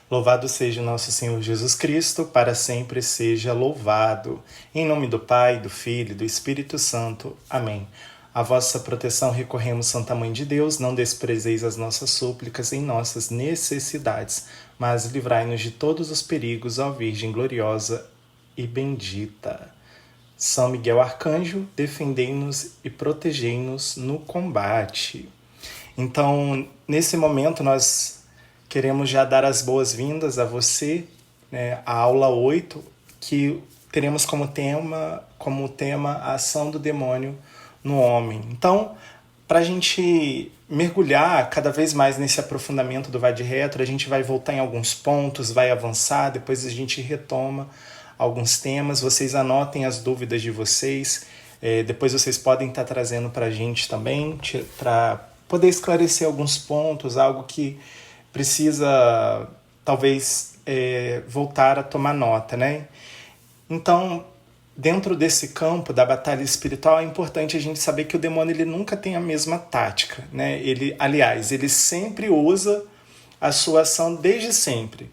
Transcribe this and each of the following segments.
Louvado seja o nosso Senhor Jesus Cristo, para sempre seja louvado. Em nome do Pai, do Filho e do Espírito Santo. Amém. A vossa proteção recorremos, Santa Mãe de Deus, não desprezeis as nossas súplicas em nossas necessidades, mas livrai-nos de todos os perigos, ó Virgem gloriosa e bendita. São Miguel Arcanjo, defendei-nos e protegei-nos no combate. Então, nesse momento, nós queremos já dar as boas-vindas a você, né, à aula 8, que teremos como tema a ação do demônio no homem. Então, para a gente mergulhar cada vez mais nesse aprofundamento do Vade Retro, a gente vai voltar em alguns pontos, vai avançar, depois a gente retoma alguns temas. Vocês anotem as dúvidas de vocês, depois vocês podem estar trazendo para a gente também, para poder esclarecer alguns pontos, algo que precisa, talvez, voltar a tomar nota, né? Então, dentro desse campo da batalha espiritual, é importante a gente saber que o demônio ele nunca tem a mesma tática, né? Ele sempre usa a sua ação desde sempre.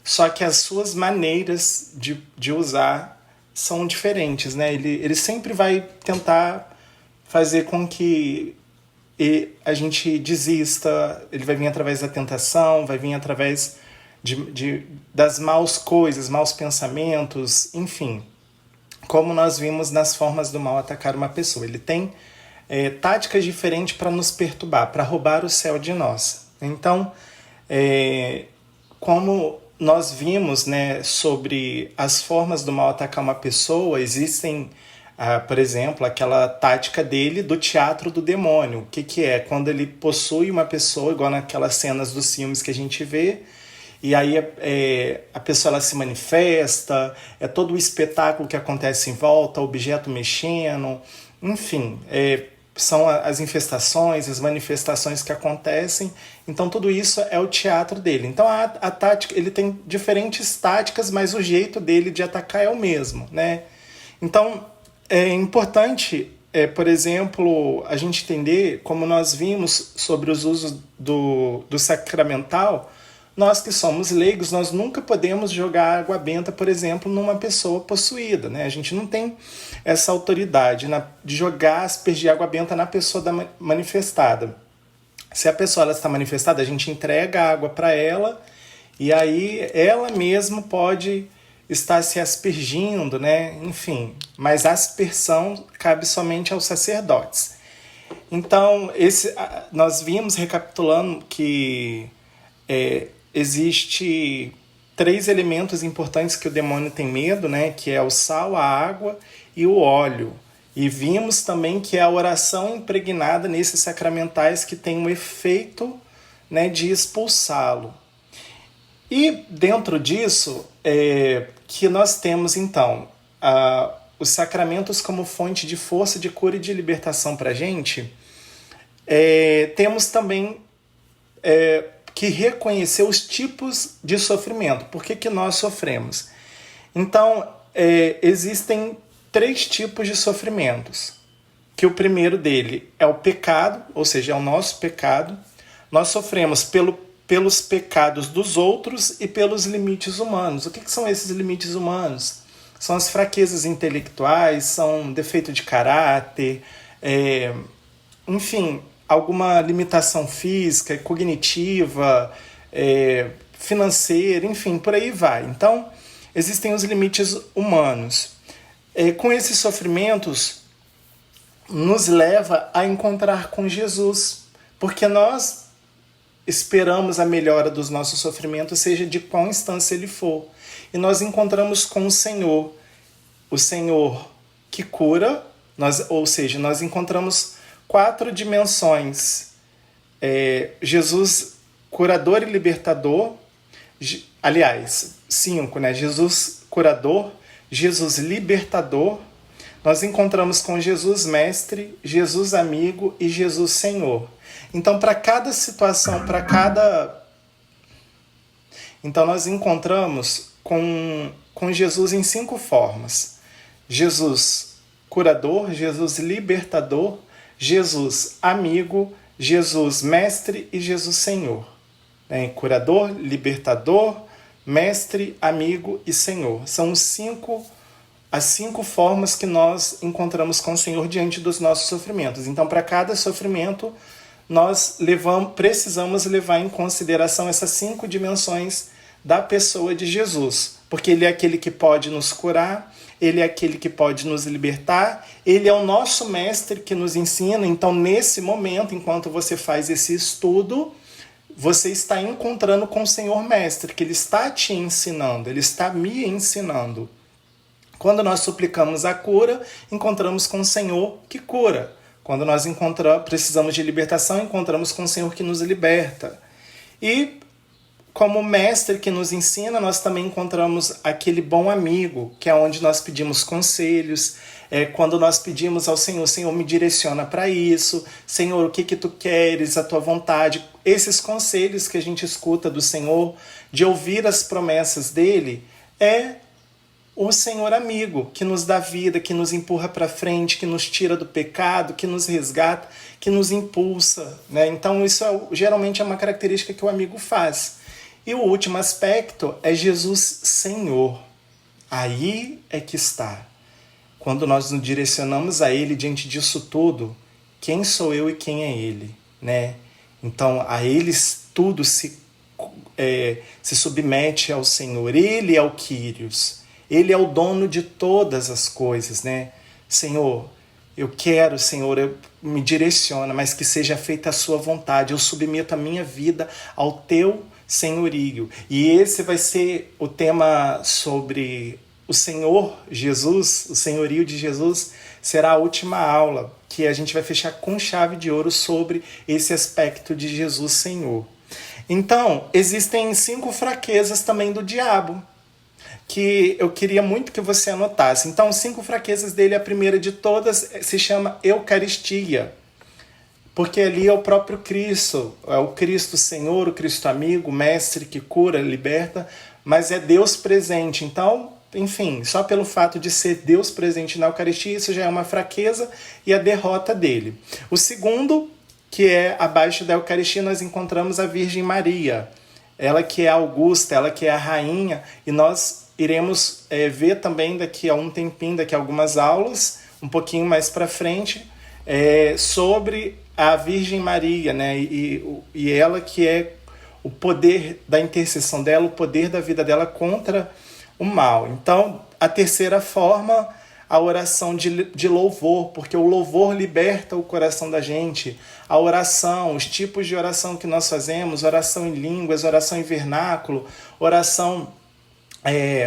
Só que as suas maneiras de usar são diferentes, né? Ele sempre vai tentar fazer com que a gente desista. Ele vai vir através da tentação, vai vir através das maus coisas, maus pensamentos, enfim. Como nós vimos nas formas do mal atacar uma pessoa. Ele tem táticas diferentes para nos perturbar, para roubar o céu de nós. Então, como nós vimos, né, sobre as formas do mal atacar uma pessoa, existem, por exemplo, aquela tática dele do teatro do demônio. O que é? Quando ele possui uma pessoa, igual naquelas cenas dos filmes que a gente vê, e aí a pessoa ela se manifesta, é todo o espetáculo que acontece em volta, objeto mexendo, enfim, são as infestações, as manifestações que acontecem. Então tudo isso é o teatro dele. Então a tática, ele tem diferentes táticas, mas o jeito dele de atacar é o mesmo, né? Então é importante, por exemplo, a gente entender, como nós vimos sobre os usos do sacramental. Nós que somos leigos, nós nunca podemos jogar água benta, por exemplo, numa pessoa possuída, né? A gente não tem essa autoridade de jogar, aspergir água benta na pessoa manifestada. Se a pessoa ela está manifestada, a gente entrega a água para ela e aí ela mesma pode estar se aspergindo, né? Enfim, mas a aspersão cabe somente aos sacerdotes. Então, nós vimos, recapitulando, que existe 3 elementos importantes que o demônio tem medo, né? Que é o sal, a água e o óleo. E vimos também que é a oração impregnada nesses sacramentais que tem um efeito, né, de expulsá-lo. E dentro disso, que nós temos então os sacramentos como fonte de força, de cura e de libertação para a gente. Temos também que reconhecer os tipos de sofrimento. Por que nós sofremos? Então, existem 3 tipos de sofrimentos. Que o primeiro dele é o pecado, ou seja, é o nosso pecado. Nós sofremos pelos pecados dos outros e pelos limites humanos. O que são esses limites humanos? São as fraquezas intelectuais, são defeito de caráter, enfim, alguma limitação física, cognitiva, financeira, enfim, por aí vai. Então, existem os limites humanos. Com esses sofrimentos, nos leva a encontrar com Jesus, porque nós esperamos a melhora dos nossos sofrimentos, seja de qual instância ele for. E nós encontramos com o Senhor que cura, ou seja, nós encontramos 4 dimensões. Jesus curador e libertador, aliás, 5, né? Jesus curador, Jesus libertador. Nós encontramos com Jesus mestre, Jesus amigo e Jesus Senhor. Então, para cada situação, Então, nós encontramos com Jesus em 5 formas. Jesus curador, Jesus libertador, Jesus amigo, Jesus mestre e Jesus Senhor. né? Curador, libertador, mestre, amigo e Senhor. São as 5 formas que nós encontramos com o Senhor diante dos nossos sofrimentos. Então, para cada sofrimento, nós precisamos levar em consideração essas 5 dimensões da pessoa de Jesus, porque Ele é aquele que pode nos curar, Ele é aquele que pode nos libertar, Ele é o nosso mestre que nos ensina. Então, nesse momento, enquanto você faz esse estudo, você está encontrando com o Senhor Mestre, que Ele está te ensinando, Ele está me ensinando. Quando nós suplicamos a cura, encontramos com o Senhor que cura. Quando nós precisamos de libertação, encontramos com o Senhor que nos liberta. E como mestre que nos ensina, nós também encontramos aquele bom amigo, que é onde nós pedimos conselhos. Quando nós pedimos ao Senhor, Senhor, me direciona para isso. Senhor, o que tu queres, a tua vontade. Esses conselhos que a gente escuta do Senhor, de ouvir as promessas dele, é o Senhor amigo, que nos dá vida, que nos empurra para frente, que nos tira do pecado, que nos resgata, que nos impulsa, né? Então isso geralmente é uma característica que o amigo faz. E o último aspecto é Jesus Senhor. Aí é que está. Quando nós nos direcionamos a Ele diante disso tudo, quem sou eu e quem é Ele, né? Então a Ele tudo se submete ao Senhor. Ele é o Kyrios. Ele é o dono de todas as coisas, né? Senhor, eu quero, Senhor, me direciona, mas que seja feita a sua vontade. Eu submeto a minha vida ao teu senhorio. E esse vai ser o tema sobre o Senhor Jesus, o senhorio de Jesus, será a última aula, que a gente vai fechar com chave de ouro sobre esse aspecto de Jesus Senhor. Então, existem 5 fraquezas também do diabo, que eu queria muito que você anotasse. Então, 5 fraquezas dele, a primeira de todas se chama Eucaristia, porque ali é o próprio Cristo, é o Cristo Senhor, o Cristo amigo, o mestre que cura, liberta, mas é Deus presente. Então, enfim, só pelo fato de ser Deus presente na Eucaristia, isso já é uma fraqueza e a derrota dele. O segundo, que é abaixo da Eucaristia, nós encontramos a Virgem Maria, ela que é a augusta, ela que é a rainha, e nós iremos ver também daqui a um tempinho, daqui a algumas aulas, um pouquinho mais para frente, sobre a Virgem Maria, né? E ela que é o poder da intercessão dela, o poder da vida dela contra o mal. Então, a terceira forma, a oração de louvor, porque o louvor liberta o coração da gente. A oração, os tipos de oração que nós fazemos, oração em línguas, oração em vernáculo, oração,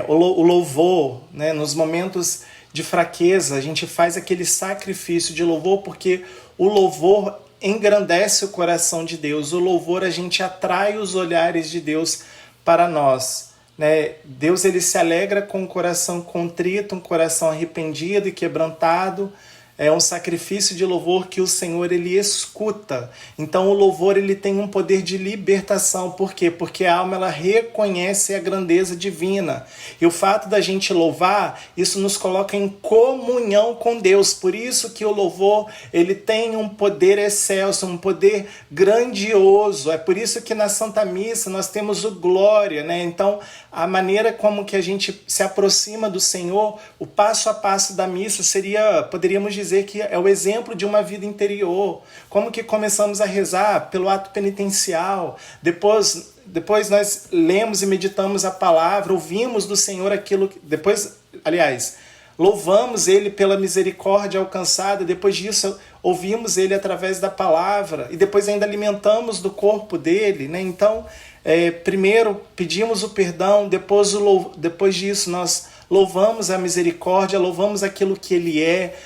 o louvor, né? Nos momentos de fraqueza, a gente faz aquele sacrifício de louvor, porque o louvor engrandece o coração de Deus. O louvor, a gente atrai os olhares de Deus para nós, né? Deus, ele se alegra com um coração contrito, um coração arrependido e quebrantado. É um sacrifício de louvor que o Senhor, ele escuta. Então o louvor, ele tem um poder de libertação. Por quê? Porque a alma, ela reconhece a grandeza divina. E o fato da gente louvar, isso nos coloca em comunhão com Deus. Por isso que o louvor, ele tem um poder excelso, um poder grandioso. É por isso que na Santa Missa nós temos o glória, né? Então, a maneira como que a gente se aproxima do Senhor, o passo a passo da missa poderíamos dizer que é o exemplo de uma vida interior. Como que começamos a rezar pelo ato penitencial, depois nós lemos e meditamos a palavra, ouvimos do Senhor aquilo que... louvamos Ele pela misericórdia alcançada, depois disso ouvimos Ele através da palavra, e depois ainda alimentamos do corpo dele, né? Então, primeiro pedimos o perdão, depois disso nós louvamos a misericórdia, louvamos aquilo que Ele é,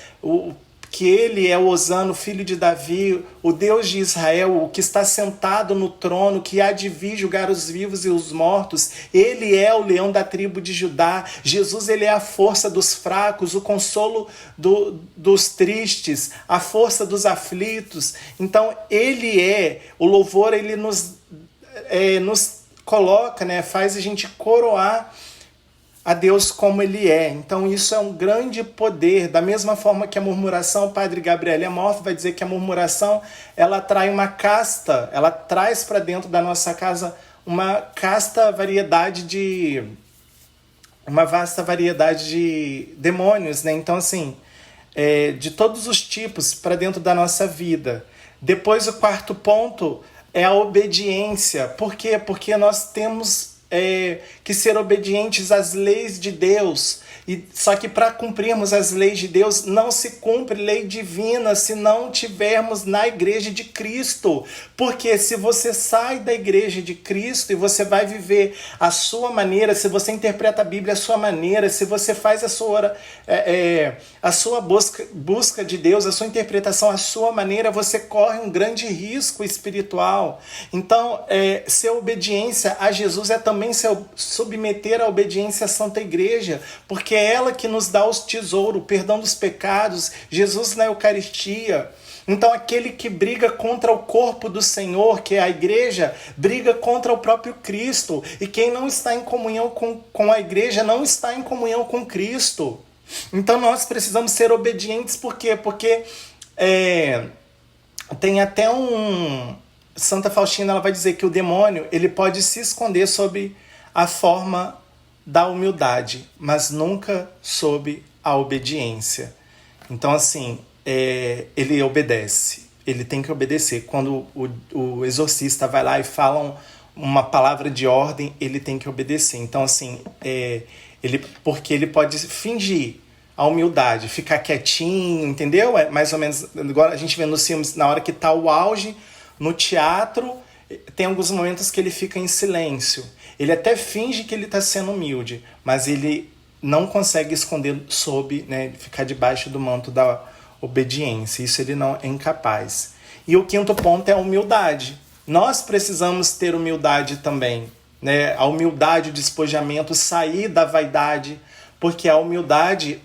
que Ele é o Hosana, o filho de Davi, o Deus de Israel, o que está sentado no trono, que há de vir julgar os vivos e os mortos. Ele é o leão da tribo de Judá. Jesus, ele é a força dos fracos, o consolo dos tristes, a força dos aflitos. Então, o louvor, ele nos coloca, né, faz a gente coroar a Deus como Ele é. Então isso é um grande poder. Da mesma forma que a murmuração, o padre Gabriel Amorth vai dizer que a murmuração, ela atrai uma casta, ela traz para dentro da nossa casa uma vasta variedade de demônios, né? Então, assim, de todos os tipos para dentro da nossa vida. Depois, o quarto ponto é a obediência. Por quê? Porque nós temos que ser obedientes às leis de Deus. Só que para cumprirmos as leis de Deus, não se cumpre lei divina se não tivermos na igreja de Cristo. Porque se você sai da igreja de Cristo e você vai viver a sua maneira, se você interpreta a Bíblia a sua maneira, se você faz a sua busca de Deus, a sua interpretação à sua maneira, você corre um grande risco espiritual. Então, ser obediência a Jesus é também se submeter à obediência à Santa Igreja, porque é ela que nos dá os tesouros, o perdão dos pecados, Jesus na Eucaristia. Então aquele que briga contra o corpo do Senhor, que é a igreja, briga contra o próprio Cristo. E quem não está em comunhão com a igreja não está em comunhão com Cristo. Então nós precisamos ser obedientes, por quê? Porque tem até Santa Faustina, ela vai dizer que o demônio ele pode se esconder sob a forma da humildade, mas nunca sob a obediência. Então, assim, ele obedece, ele tem que obedecer. Quando o exorcista vai lá e fala uma palavra de ordem, ele tem que obedecer. Então, assim, porque ele pode fingir a humildade, ficar quietinho, entendeu? Mais ou menos, agora a gente vê nos filmes, na hora que está o auge, no teatro, tem alguns momentos que ele fica em silêncio. Ele até finge que ele está sendo humilde, mas ele não consegue esconder ficar debaixo do manto da obediência. Isso ele não é incapaz. E o quinto ponto é a humildade. Nós precisamos ter humildade também, né? A humildade, o despojamento, sair da vaidade, porque a humildade,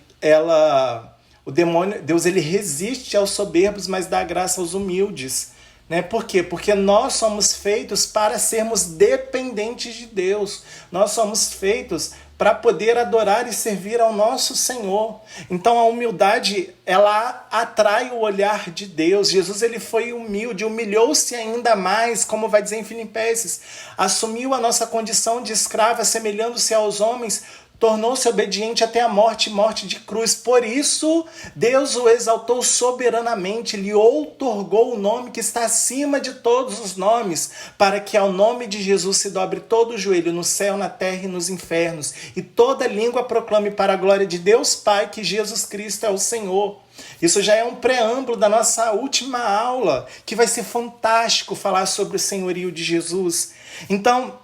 o demônio, Deus ele resiste aos soberbos, mas dá graça aos humildes. Né? Por quê? Porque nós somos feitos para sermos dependentes de Deus. Nós somos feitos para poder adorar e servir ao nosso Senhor. Então a humildade, ela atrai o olhar de Deus. Jesus ele foi humilde, humilhou-se ainda mais, como vai dizer em Filipenses. Assumiu a nossa condição de escravo, assemelhando-se aos homens, tornou-se obediente até a morte de cruz. Por isso, Deus o exaltou soberanamente, lhe outorgou o nome que está acima de todos os nomes, para que ao nome de Jesus se dobre todo o joelho no céu, na terra e nos infernos, e toda língua proclame para a glória de Deus Pai que Jesus Cristo é o Senhor. Isso já é um preâmbulo da nossa última aula, que vai ser fantástico falar sobre o senhorio de Jesus. Então,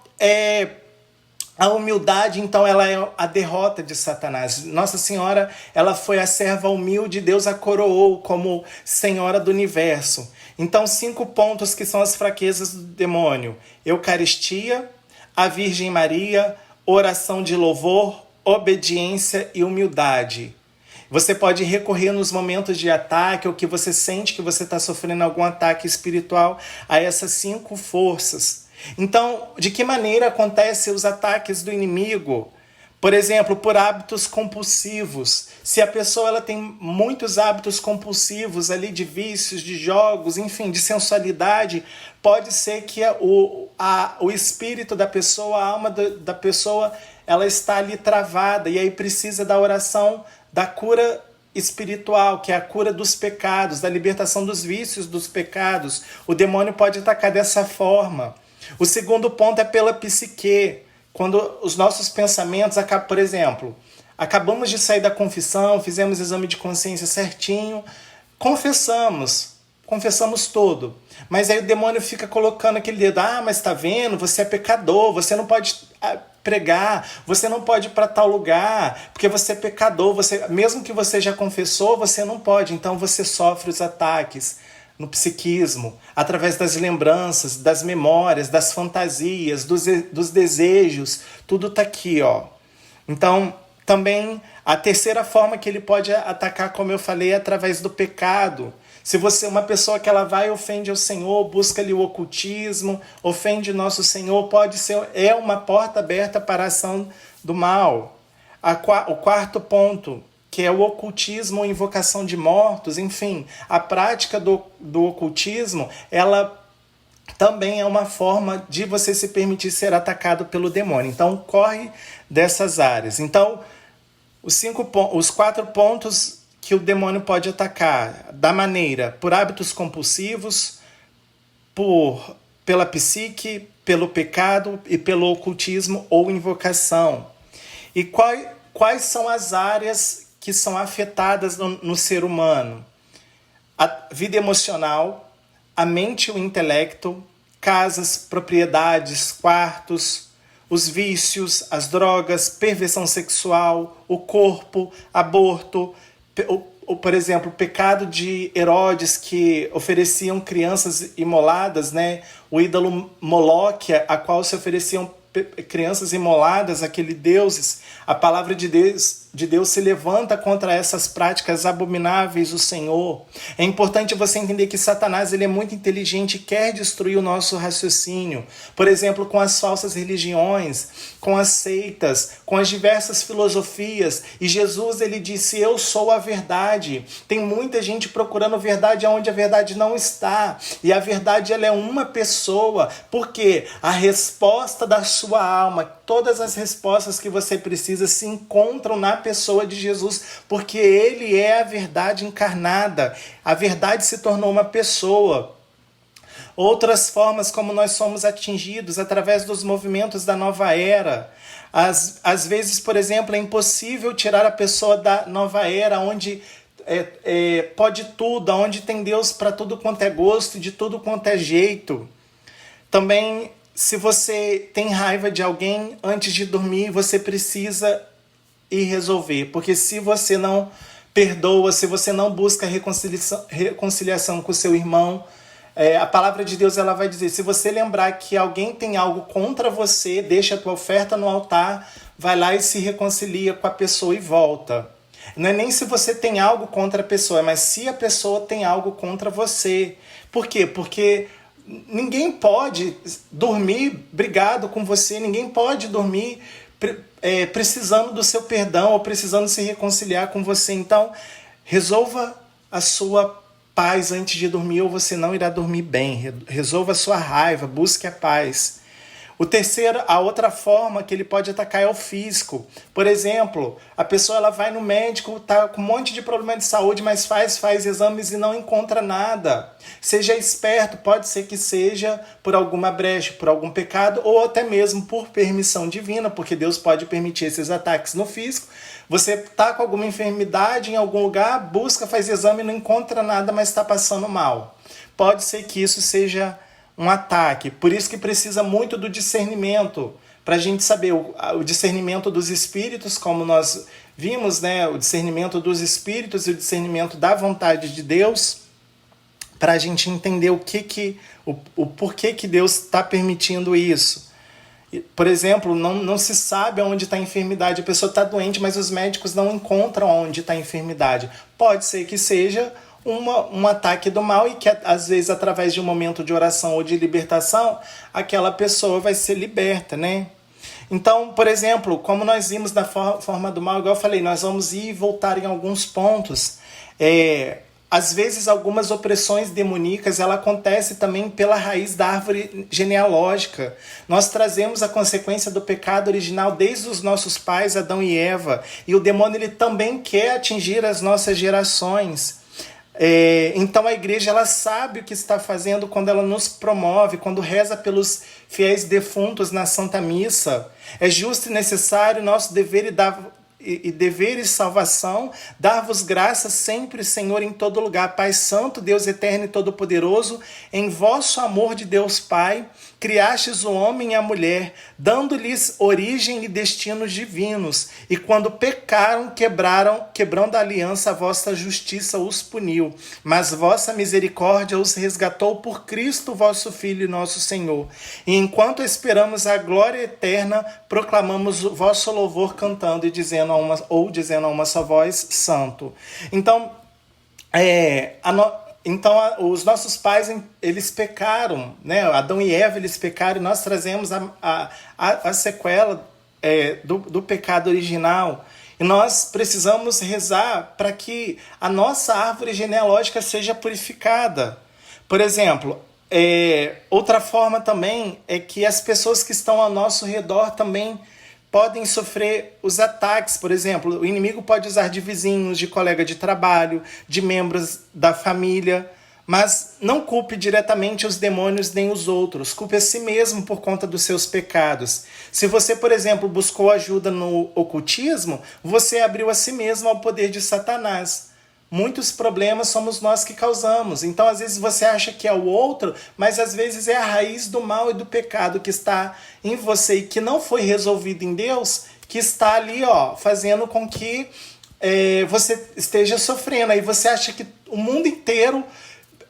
a humildade, então, ela é a derrota de Satanás. Nossa Senhora, ela foi a serva humilde, Deus a coroou como Senhora do Universo. Então, 5 pontos que são as fraquezas do demônio: Eucaristia, a Virgem Maria, oração de louvor, obediência e humildade. Você pode recorrer nos momentos de ataque ou que você sente que você está sofrendo algum ataque espiritual a essas 5 forças. Então, de que maneira acontecem os ataques do inimigo? Por exemplo, por hábitos compulsivos. Se a pessoa ela tem muitos hábitos compulsivos ali de vícios, de jogos, enfim, de sensualidade, pode ser que o espírito da pessoa, a alma da pessoa, ela está ali travada e aí precisa da oração da cura espiritual, que é a cura dos pecados, da libertação dos vícios dos pecados. O demônio pode atacar dessa forma. O segundo ponto é pela psique. Quando os nossos pensamentos acabam, por exemplo, acabamos de sair da confissão, fizemos exame de consciência certinho, confessamos tudo. Mas aí o demônio fica colocando aquele dedo: mas tá vendo, você é pecador, você não pode pregar, você não pode ir para tal lugar, porque você é pecador, mesmo que você já confessou, você não pode. Então você sofre os ataques no psiquismo, através das lembranças, das memórias, das fantasias, dos desejos, tudo está aqui, ó. Então, também a terceira forma que ele pode atacar, como eu falei, é através do pecado. Se você é uma pessoa que ela vai e ofende ao Senhor, busca ali o ocultismo, ofende nosso Senhor, é uma porta aberta para a ação do mal. O quarto ponto, que é o ocultismo ou invocação de mortos, enfim, a prática do ocultismo, ela também é uma forma de você se permitir ser atacado pelo demônio. Então, corre dessas áreas. Então, os 4 pontos que o demônio pode atacar, da maneira, por hábitos compulsivos, pela psique, pelo pecado e pelo ocultismo ou invocação. E quais são as áreas que são afetadas no ser humano? A vida emocional, a mente e o intelecto, casas, propriedades, quartos, os vícios, as drogas, perversão sexual, o corpo, aborto, por exemplo, o pecado de Herodes, que ofereciam crianças imoladas, né? O ídolo Moloque, a qual se ofereciam crianças imoladas, aqueles deuses. A palavra de Deus se levanta contra essas práticas abomináveis do Senhor. É importante você entender que Satanás ele é muito inteligente e quer destruir o nosso raciocínio. Por exemplo, com as falsas religiões, com as seitas, com as diversas filosofias. E Jesus ele disse, eu sou a verdade. Tem muita gente procurando verdade onde a verdade não está. E a verdade ela é uma pessoa. Porque a resposta da sua alma, todas as respostas que você precisa se encontram na pessoa de Jesus, porque ele é a verdade encarnada. A verdade se tornou uma pessoa. Outras formas como nós somos atingidos através dos movimentos da nova era. Às vezes, por exemplo, é impossível tirar a pessoa da nova era, onde pode tudo, onde tem Deus para tudo quanto é gosto, de tudo quanto é jeito. Também, se você tem raiva de alguém, antes de dormir, você precisa ir resolver. Porque se você não perdoa, se você não busca reconciliação com o seu irmão, a palavra de Deus ela vai dizer, se você lembrar que alguém tem algo contra você, deixa a tua oferta no altar, vai lá e se reconcilia com a pessoa e volta. Não é nem se você tem algo contra a pessoa, mas se a pessoa tem algo contra você. Por quê? Porque ninguém pode dormir brigado com você, ninguém pode dormir precisando do seu perdão ou precisando se reconciliar com você. Então, resolva a sua paz antes de dormir ou você não irá dormir bem. Resolva a sua raiva, busque a paz. A outra forma que ele pode atacar é o físico. Por exemplo, a pessoa ela vai no médico, está com um monte de problema de saúde, mas faz exames e não encontra nada. Seja esperto, pode ser que seja por alguma brecha, por algum pecado, ou até mesmo por permissão divina, porque Deus pode permitir esses ataques no físico. Você está com alguma enfermidade em algum lugar, busca, faz exame e não encontra nada, mas está passando mal. Pode ser que isso seja um ataque. Por isso que precisa muito do discernimento, para a gente saber o discernimento dos espíritos, como nós vimos, né? O discernimento dos espíritos e o discernimento da vontade de Deus, para a gente entender o porquê que Deus está permitindo isso. Por exemplo, não se sabe onde está a enfermidade. A pessoa está doente, mas os médicos não encontram onde está a enfermidade. Pode ser que seja um ataque do mal e que, às vezes, através de um momento de oração ou de libertação, aquela pessoa vai ser liberta, né? Então, por exemplo, como nós vimos na forma do mal, igual eu falei, nós vamos ir e voltar em alguns pontos. Às vezes, algumas opressões demoníacas, ela acontece também pela raiz da árvore genealógica. Nós trazemos a consequência do pecado original desde os nossos pais, Adão e Eva. E o demônio ele também quer atingir as nossas gerações. Então a igreja ela sabe o que está fazendo quando ela nos promove, quando reza pelos fiéis defuntos na Santa Missa. É justo e necessário nosso dever e salvação, dar-vos graças sempre, Senhor, em todo lugar. Pai Santo, Deus eterno e todo-poderoso, em vosso amor de Deus Pai, criastes o homem e a mulher, dando-lhes origem e destinos divinos, e quando pecaram, quebrando a aliança, a vossa justiça os puniu, mas vossa misericórdia os resgatou por Cristo, vosso Filho e nosso Senhor. E enquanto esperamos a glória eterna, proclamamos o vosso louvor cantando e dizendo a uma só voz, Santo. Então, os nossos pais, eles pecaram, né? Adão e Eva, eles pecaram, e nós trazemos a sequela do pecado original. E nós precisamos rezar para que a nossa árvore genealógica seja purificada. Por exemplo, Outra forma também é que as pessoas que estão ao nosso redor também podem sofrer os ataques. Por exemplo, o inimigo pode usar de vizinhos, de colega de trabalho, de membros da família, mas não culpe diretamente os demônios nem os outros. Culpe a si mesmo por conta dos seus pecados. Se você, por exemplo, buscou ajuda no ocultismo, você abriu a si mesmo ao poder de Satanás. Muitos problemas somos nós que causamos. Então, às vezes, você acha que é o outro, mas às vezes é a raiz do mal e do pecado que está em você e que não foi resolvido em Deus, que está ali, fazendo com que você esteja sofrendo. Aí você acha que o mundo inteiro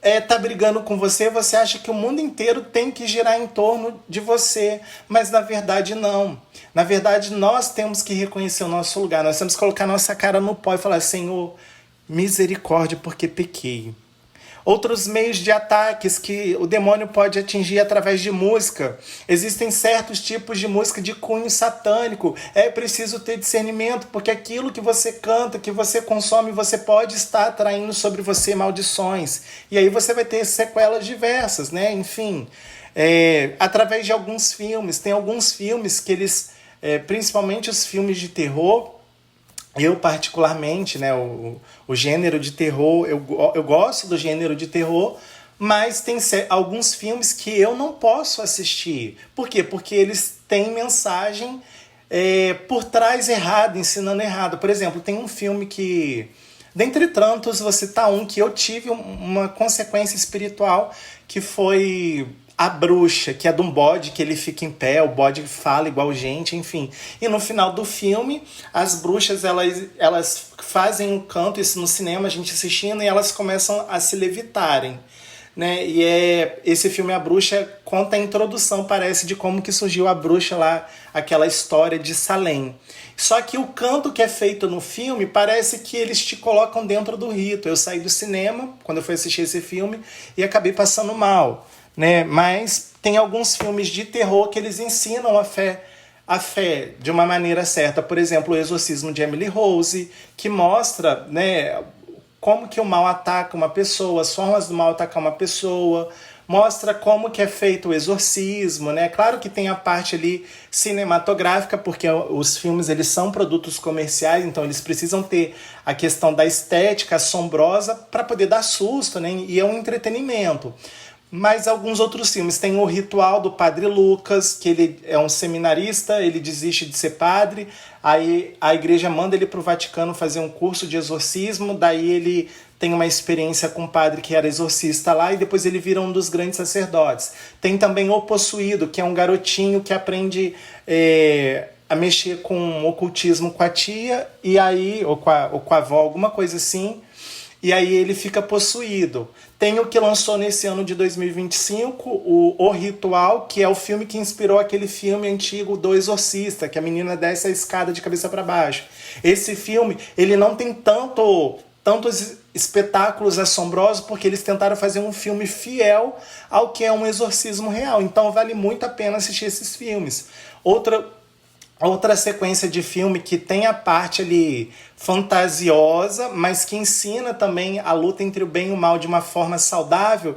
está brigando com você, você acha que o mundo inteiro tem que girar em torno de você, mas na verdade não. Na verdade, nós temos que reconhecer o nosso lugar, nós temos que colocar nossa cara no pó e falar: Senhor, misericórdia, porque pequei. Outros meios de ataques que o demônio pode atingir através de música. Existem certos tipos de música de cunho satânico. É preciso ter discernimento, porque aquilo que você canta, que você consome, você pode estar atraindo sobre você maldições. E aí você vai ter sequelas diversas, né? Enfim, através de alguns filmes. Tem alguns filmes que eles, principalmente os filmes de terror, eu particularmente, né, o gênero de terror, eu gosto do gênero de terror, mas tem alguns filmes que eu não posso assistir. Por quê? Porque eles têm mensagem por trás errada, ensinando errado. Por exemplo, tem um filme que, dentre tantos, vou citar um que eu tive uma consequência espiritual, que foi A Bruxa, que é de um bode que ele fica em pé, o bode fala igual gente, enfim. E no final do filme, as bruxas, elas fazem um canto, isso no cinema, a gente assistindo, e elas começam a se levitarem, né? E esse filme A Bruxa conta a introdução, parece, de como que surgiu a bruxa lá, aquela história de Salem. Só que o canto que é feito no filme, parece que eles te colocam dentro do rito. Eu saí do cinema, quando eu fui assistir esse filme, e acabei passando mal, né? Mas tem alguns filmes de terror que eles ensinam a fé de uma maneira certa. Por exemplo, O Exorcismo de Emily Rose, que mostra, né, como que o mal ataca uma pessoa, as formas do mal atacar uma pessoa, mostra como que é feito o exorcismo, né? Claro que tem a parte ali cinematográfica, porque os filmes, eles são produtos comerciais, então eles precisam ter a questão da estética assombrosa para poder dar susto, né? E é um entretenimento. Mas alguns outros filmes. Tem O Ritual, do Padre Lucas, que ele é um seminarista, ele desiste de ser padre, aí a igreja manda ele para o Vaticano fazer um curso de exorcismo, daí ele tem uma experiência com um padre que era exorcista lá, e depois ele vira um dos grandes sacerdotes. Tem também O Possuído, que é um garotinho que aprende a mexer com ocultismo com a tia, e aí, ou com a avó, alguma coisa assim, e aí ele fica possuído. Tem o que lançou nesse ano de 2025, o Ritual, que é o filme que inspirou aquele filme antigo do Exorcista, que a menina desce a escada de cabeça para baixo. Esse filme, ele não tem tantos espetáculos assombrosos, porque eles tentaram fazer um filme fiel ao que é um exorcismo real. Então vale muito a pena assistir esses filmes. Outra sequência de filme que tem a parte ali fantasiosa, mas que ensina também a luta entre o bem e o mal de uma forma saudável,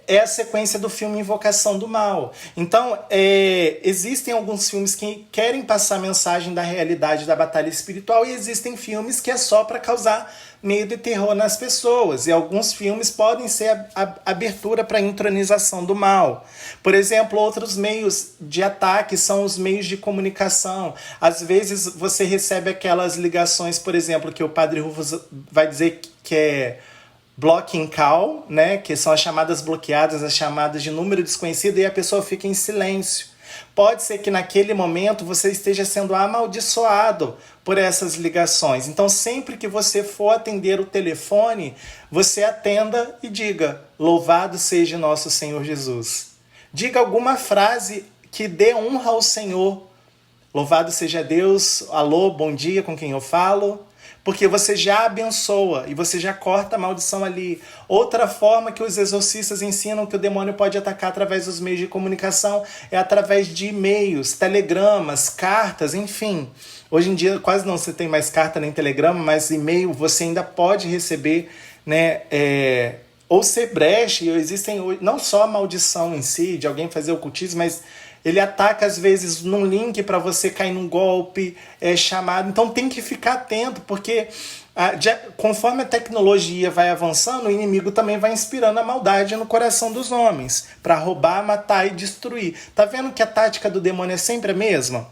é a sequência do filme Invocação do Mal. Então, existem alguns filmes que querem passar a mensagem da realidade da batalha espiritual, e existem filmes que é só para causar medo e terror nas pessoas. E alguns filmes podem ser a abertura para a entronização do mal. Por exemplo, outros meios de ataque são os meios de comunicação. Às vezes você recebe aquelas ligações, por exemplo, que o Padre Rufus vai dizer que é blocking call, né? Que são as chamadas bloqueadas, as chamadas de número desconhecido, e a pessoa fica em silêncio. Pode ser que naquele momento você esteja sendo amaldiçoado por essas ligações. Então, sempre que você for atender o telefone, você atenda e diga: louvado seja nosso Senhor Jesus. Diga alguma frase que dê honra ao Senhor. Louvado seja Deus, alô, bom dia, com quem eu falo? Porque você já abençoa e você já corta a maldição ali. Outra forma que os exorcistas ensinam que o demônio pode atacar através dos meios de comunicação é através de e-mails, telegramas, cartas, enfim. Hoje em dia quase não se tem mais carta nem telegrama, mas e-mail você ainda pode receber, né, ou ser brecha, existem não só a maldição em si, de alguém fazer ocultismo, mas ele ataca às vezes num link para você cair num golpe chamado. Então tem que ficar atento, porque conforme a tecnologia vai avançando, o inimigo também vai inspirando a maldade no coração dos homens, para roubar, matar e destruir. Tá vendo que a tática do demônio é sempre a mesma?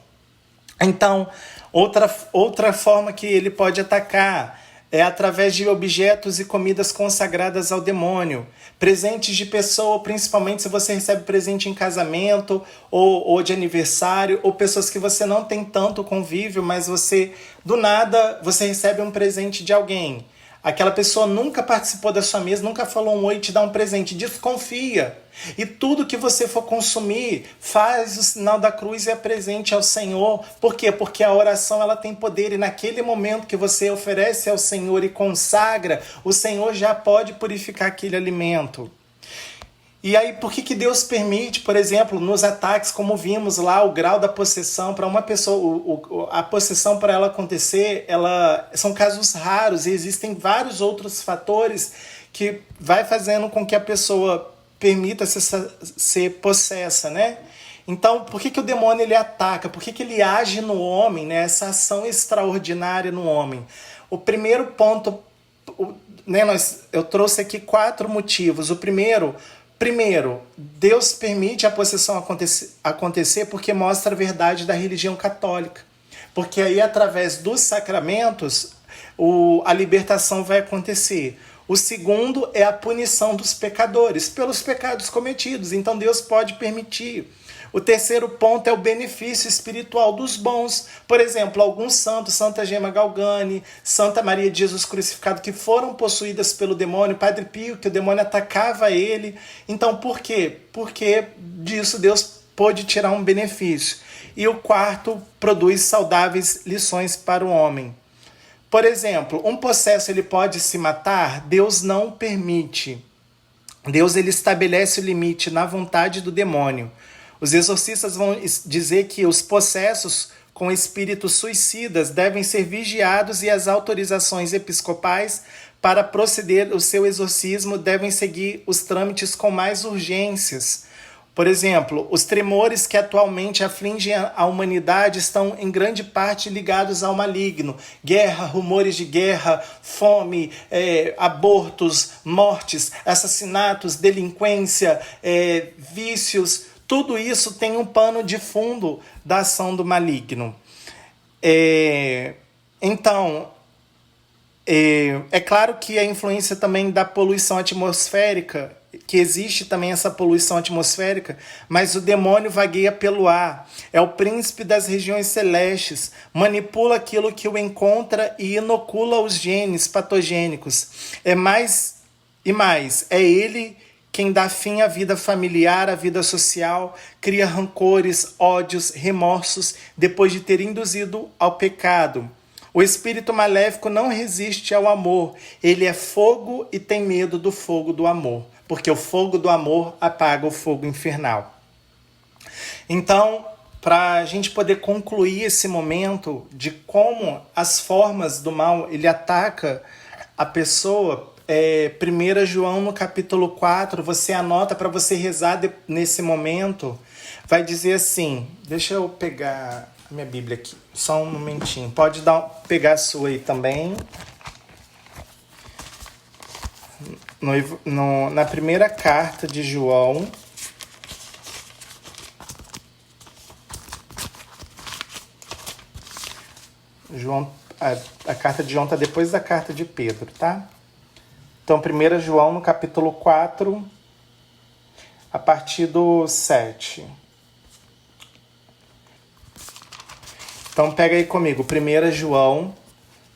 Então, outra forma que ele pode atacar é através de objetos e comidas consagradas ao demônio. Presentes de pessoa, principalmente se você recebe presente em casamento ou de aniversário, ou pessoas que você não tem tanto convívio, mas você, do nada, você recebe um presente de alguém. Aquela pessoa nunca participou da sua mesa, nunca falou um oi e te dá um presente. Desconfia. E tudo que você for consumir, faz o sinal da cruz e apresente ao Senhor. Por quê? Porque a oração ela tem poder. E naquele momento que você oferece ao Senhor e consagra, o Senhor já pode purificar aquele alimento. E aí, por que Deus permite, por exemplo, nos ataques, como vimos lá, o grau da possessão para uma pessoa, a possessão para ela acontecer, são casos raros e existem vários outros fatores que vai fazendo com que a pessoa permita ser possessa, né? Então, por que o demônio ele ataca? Por que ele age no homem, né? Essa ação extraordinária no homem? O primeiro ponto, né, eu trouxe aqui 4 motivos. O primeiro, Deus permite a possessão acontecer porque mostra a verdade da religião católica. Porque aí, através dos sacramentos, a libertação vai acontecer. O segundo é a punição dos pecadores pelos pecados cometidos. Então, Deus pode permitir. O terceiro ponto é o benefício espiritual dos bons. Por exemplo, alguns santos, Santa Gema Galgani, Santa Maria de Jesus Crucificado, que foram possuídas pelo demônio, Padre Pio, que o demônio atacava ele. Então, por quê? Porque disso Deus pôde tirar um benefício. E o quarto, produz saudáveis lições para o homem. Por exemplo, um possesso ele pode se matar? Deus não permite. Deus ele estabelece o limite na vontade do demônio. Os exorcistas vão dizer que os possessos com espíritos suicidas devem ser vigiados e as autorizações episcopais para proceder o seu exorcismo devem seguir os trâmites com mais urgências. Por exemplo, os tremores que atualmente afligem a humanidade estão em grande parte ligados ao maligno. Guerra, rumores de guerra, fome, abortos, mortes, assassinatos, delinquência, vícios. Tudo isso tem um pano de fundo da ação do maligno. Então, é claro que a influência também da poluição atmosférica, que existe também essa poluição atmosférica, mas o demônio vagueia pelo ar, é o príncipe das regiões celestes, manipula aquilo que o encontra e inocula os genes patogênicos. É ele quem dá fim à vida familiar, à vida social, cria rancores, ódios, remorsos, depois de ter induzido ao pecado. O espírito maléfico não resiste ao amor, ele é fogo e tem medo do fogo do amor, porque o fogo do amor apaga o fogo infernal. Então, para a gente poder concluir esse momento de como as formas do mal ele ataca a pessoa, 1 João no capítulo 4, você anota para você rezar nesse momento, vai dizer assim, deixa eu pegar a minha Bíblia aqui, só um momentinho, pode pegar a sua aí também. Na primeira carta de João, a carta de João está depois da carta de Pedro, tá? Então, 1 João, no capítulo 4, a partir do 7. Então, pega aí comigo, 1 João,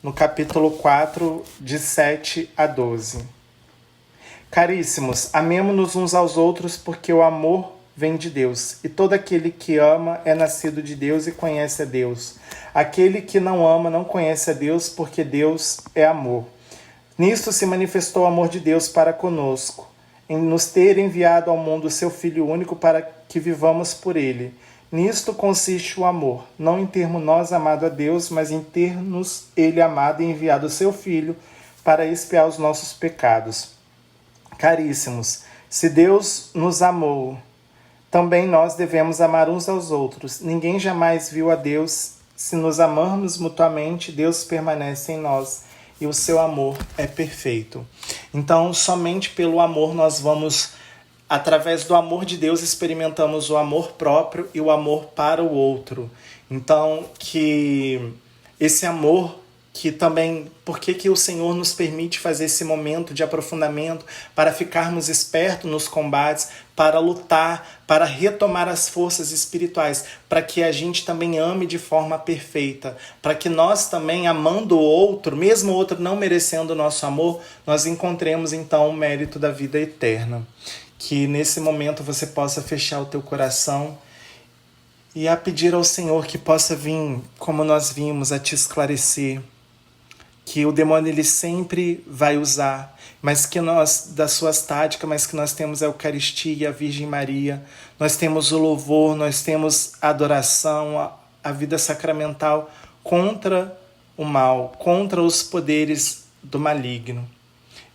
no capítulo 4, de 7 a 12. Caríssimos, amemo-nos uns aos outros, porque o amor vem de Deus, e todo aquele que ama é nascido de Deus e conhece a Deus. Aquele que não ama não conhece a Deus, porque Deus é amor. Nisto se manifestou o amor de Deus para conosco, em nos ter enviado ao mundo o seu Filho único para que vivamos por ele. Nisto consiste o amor, não em termos nós amado a Deus, mas em ter-nos ele amado e enviado o seu Filho para expiar os nossos pecados. Caríssimos, se Deus nos amou, também nós devemos amar uns aos outros. Ninguém jamais viu a Deus. Se nos amarmos mutuamente, Deus permanece em nós e o seu amor é perfeito. Então, somente pelo amor nós vamos, através do amor de Deus, experimentamos o amor próprio e o amor para o outro. Então, que esse amor que também, por que o Senhor nos permite fazer esse momento de aprofundamento para ficarmos espertos nos combates, para lutar, para retomar as forças espirituais, para que a gente também ame de forma perfeita, para que nós também, amando o outro, mesmo o outro não merecendo o nosso amor, nós encontremos então o mérito da vida eterna. Que nesse momento você possa fechar o teu coração e a pedir ao Senhor que possa vir, como nós vimos, a te esclarecer, que o demônio ele sempre vai usar, mas que nós, das suas táticas, mas que nós temos a Eucaristia, a Virgem Maria, nós temos o louvor, nós temos a adoração, a vida sacramental contra o mal, contra os poderes do maligno.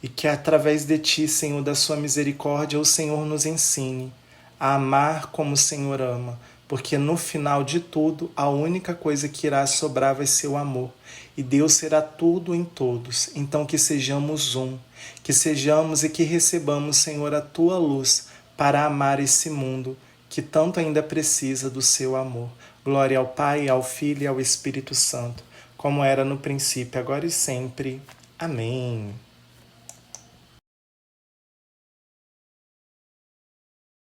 E que através de ti, Senhor, da sua misericórdia, o Senhor nos ensine a amar como o Senhor ama, porque no final de tudo, a única coisa que irá sobrar vai ser o amor. E Deus será tudo em todos. Então que sejamos um, que sejamos e que recebamos, Senhor, a tua luz para amar esse mundo que tanto ainda precisa do seu amor. Glória ao Pai, ao Filho e ao Espírito Santo, como era no princípio, agora e sempre. Amém.